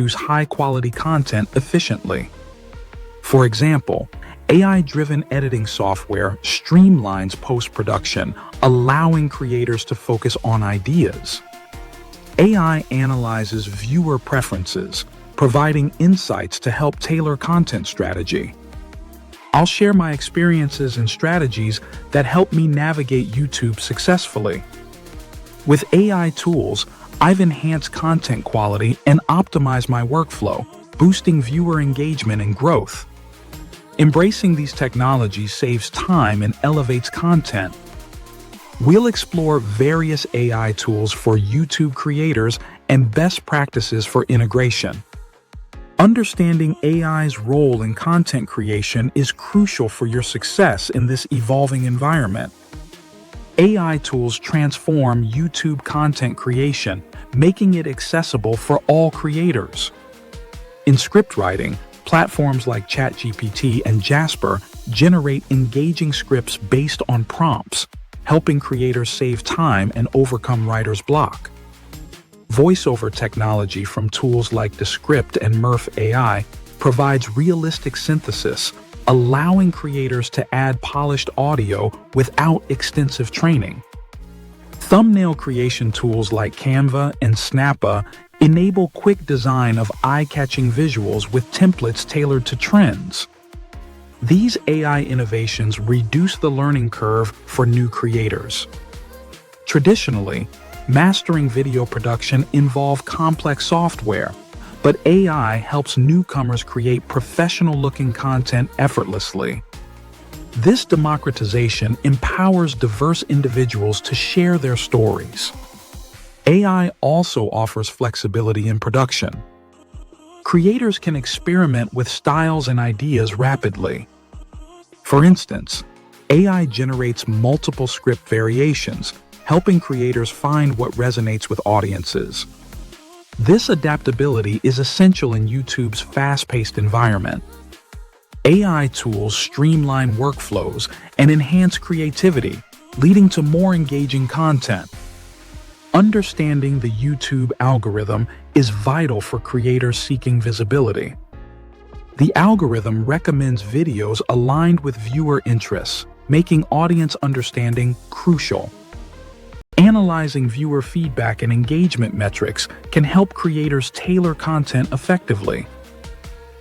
produce high-quality content efficiently. For example, AI-driven editing software streamlines post-production, allowing creators to focus on ideas. AI analyzes viewer preferences, providing insights to help tailor content strategy. I'll share my experiences and strategies that help me navigate YouTube successfully. With AI tools, I've enhanced content quality and optimized my workflow, boosting viewer engagement and growth. Embracing these technologies saves time and elevates content. We'll explore various AI tools for YouTube creators and best practices for integration. Understanding AI's role in content creation is crucial for your success in this evolving environment. AI tools transform YouTube content creation, making it accessible for all creators. In script writing, platforms like ChatGPT and Jasper generate engaging scripts based on prompts, helping creators save time and overcome writer's block. Voiceover technology from tools like Descript and Murph AI provides realistic synthesis, allowing creators to add polished audio without extensive training. Thumbnail creation tools like Canva and Snappa enable quick design of eye-catching visuals with templates tailored to trends. These AI innovations reduce the learning curve for new creators. Traditionally, mastering video production involved complex software, but AI helps newcomers create professional-looking content effortlessly. This democratization empowers diverse individuals to share their stories. AI also offers flexibility in production. Creators can experiment with styles and ideas rapidly. For instance, AI generates multiple script variations, helping creators find what resonates with audiences. This adaptability is essential in YouTube's fast-paced environment. AI tools streamline workflows and enhance creativity, leading to more engaging content. Understanding the YouTube algorithm is vital for creators seeking visibility. The algorithm recommends videos aligned with viewer interests, making audience understanding crucial. Analyzing viewer feedback and engagement metrics can help creators tailor content effectively.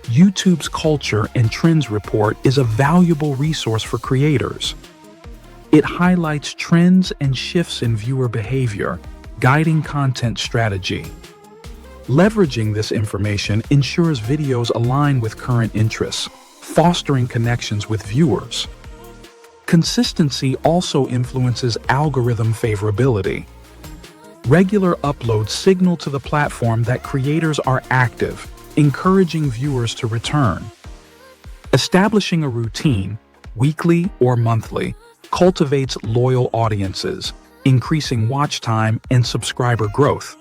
YouTube's Culture and Trends Report is a valuable resource for creators. It highlights trends and shifts in viewer behavior, guiding content strategy. Leveraging this information ensures videos align with current interests, fostering connections with viewers. Consistency also influences algorithm favorability. Regular uploads signal to the platform that creators are active, encouraging viewers to return. Establishing a routine, weekly or monthly, cultivates loyal audiences, increasing watch time and subscriber growth.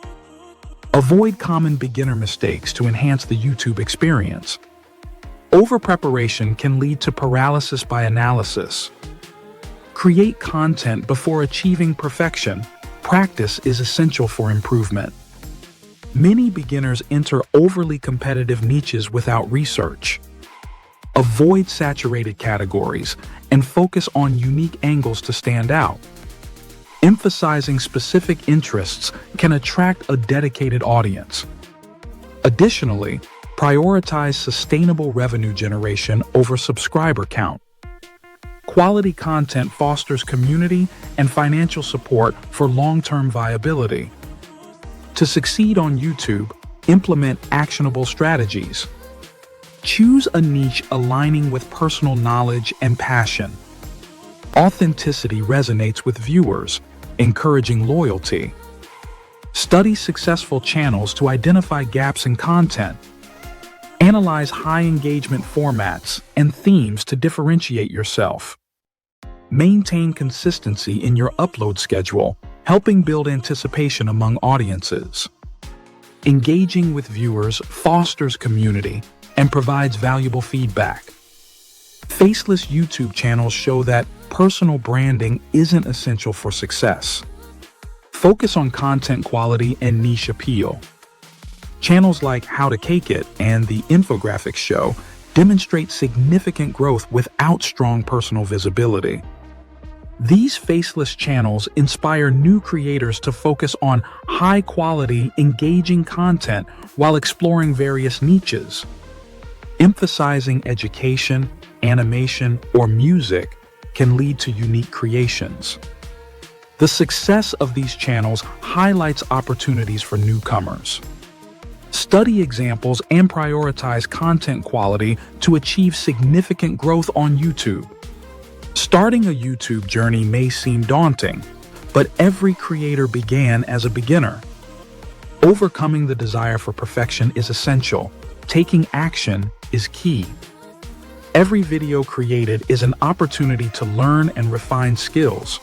Avoid common beginner mistakes to enhance the YouTube experience. Over-preparation can lead to paralysis by analysis. Create content before achieving perfection. Practice is essential for improvement. Many beginners enter overly competitive niches without research. Avoid saturated categories and focus on unique angles to stand out. Emphasizing specific interests can attract a dedicated audience. Additionally, prioritize sustainable revenue generation over subscriber count. Quality content fosters community and financial support for long-term viability. To succeed on YouTube, implement actionable strategies. Choose a niche aligning with personal knowledge and passion. Authenticity resonates with viewers, encouraging loyalty. Study successful channels to identify gaps in content. Analyze high engagement formats and themes to differentiate yourself. Maintain consistency in your upload schedule, helping build anticipation among audiences. Engaging with viewers fosters community and provides valuable feedback. Faceless YouTube channels show that personal branding isn't essential for success. Focus on content quality and niche appeal. Channels like How to Cake It and The Infographics Show demonstrate significant growth without strong personal visibility. These faceless channels inspire new creators to focus on high-quality, engaging content while exploring various niches. Emphasizing education, animation, or music can lead to unique creations. The success of these channels highlights opportunities for newcomers. Study examples and prioritize content quality to achieve significant growth on YouTube. Starting a YouTube journey may seem daunting, but every creator began as a beginner. Overcoming the desire for perfection is essential. Taking action is key. Every video created is an opportunity to learn and refine skills.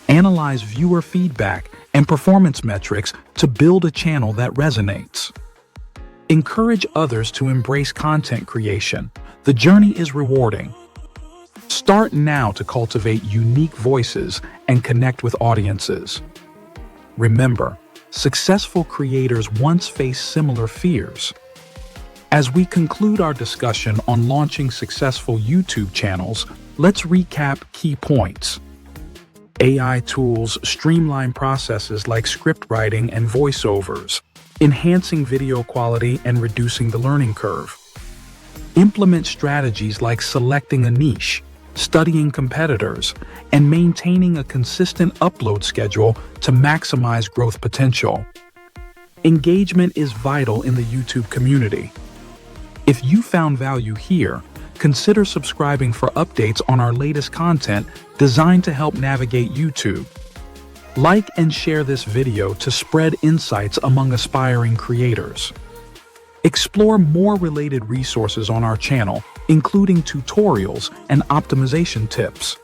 Analyze viewer feedback and performance metrics to build a channel that resonates. Encourage others to embrace content creation. The journey is rewarding. Start now to cultivate unique voices and connect with audiences. Remember, successful creators once faced similar fears. As we conclude our discussion on launching successful YouTube channels, let's recap key points. AI tools streamline processes like script writing and voiceovers, enhancing video quality and reducing the learning curve. Implement strategies like selecting a niche, studying competitors, and maintaining a consistent upload schedule to maximize growth potential. Engagement is vital in the YouTube community. If you found value here, consider subscribing for updates on our latest content designed to help navigate YouTube. Like and share this video to spread insights among aspiring creators. Explore more related resources on our channel, including tutorials and optimization tips.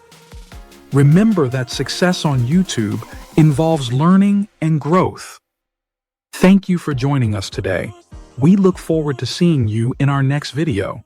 Remember that success on YouTube involves learning and growth. Thank you for joining us today. We look forward to seeing you in our next video.